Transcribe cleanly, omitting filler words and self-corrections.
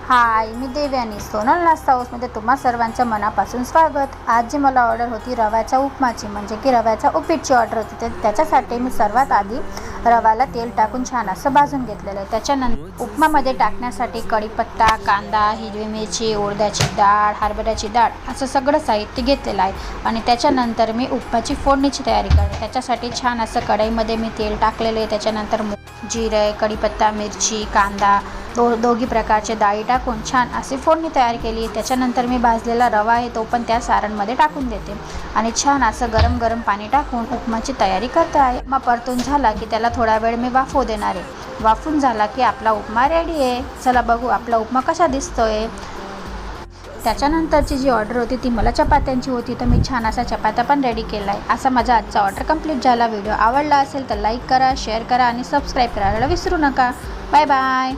हाय, मी देवयानी. सोनल नाश्ता हाऊसमध्ये तुम्हा सर्वांचं मनापासून स्वागत. आज जी मला ऑर्डर होती रव्याच्या उपमाची, म्हणजे की रव्याच्या उपीटची ऑर्डर होती. तर त्याच्यासाठी मी सर्वात आधी रव्याला तेल टाकून छान असं भाजून घेतलेलं आहे. त्याच्यानंतर उपमामध्ये टाकण्यासाठी कढीपत्ता, कांदा, हिरवी मिरची, उडदाची डाळ, हरभऱ्याची डाळ असं सगळं साहित्य घेतलेलं आहे. आणि त्याच्यानंतर मी उपमाची फोडणीची तयारी करते. त्याच्यासाठी छान असं कढईमध्ये मी तेल टाकलेलं आहे. त्याच्यानंतर जिरे, कढीपत्ता, मिरची, कांदा, दोघी प्रकारचे डाळी टाकून छान अशी फोडणी तयार केली. त्याच्यानंतर मी भाजलेला रवा आहे तो पण त्या सारणमध्ये टाकून देते आणि छान असं गरम गरम पाणी टाकून उपमाची तयारी करते आहे. उपमा परतून झाला की त्याला थोडा वेळ मी वाफवू देणार आहे. वाफून झाला की आपला उपमा रेडी आहे. चला बघू आपला उपमा कसा दिसतोय. त्याच्यानंतरची जी ऑर्डर होती ती मला चपात्यांची होती, तर मी छान असा चपात्या पण रेडी केला आहे. असा माझा आजचा ऑर्डर कंप्लीट झाला. व्हिडिओ आवडला असेल तर लाईक करा, शेअर करा आणि सबस्क्राईब करायला विसरू नका. Bye bye.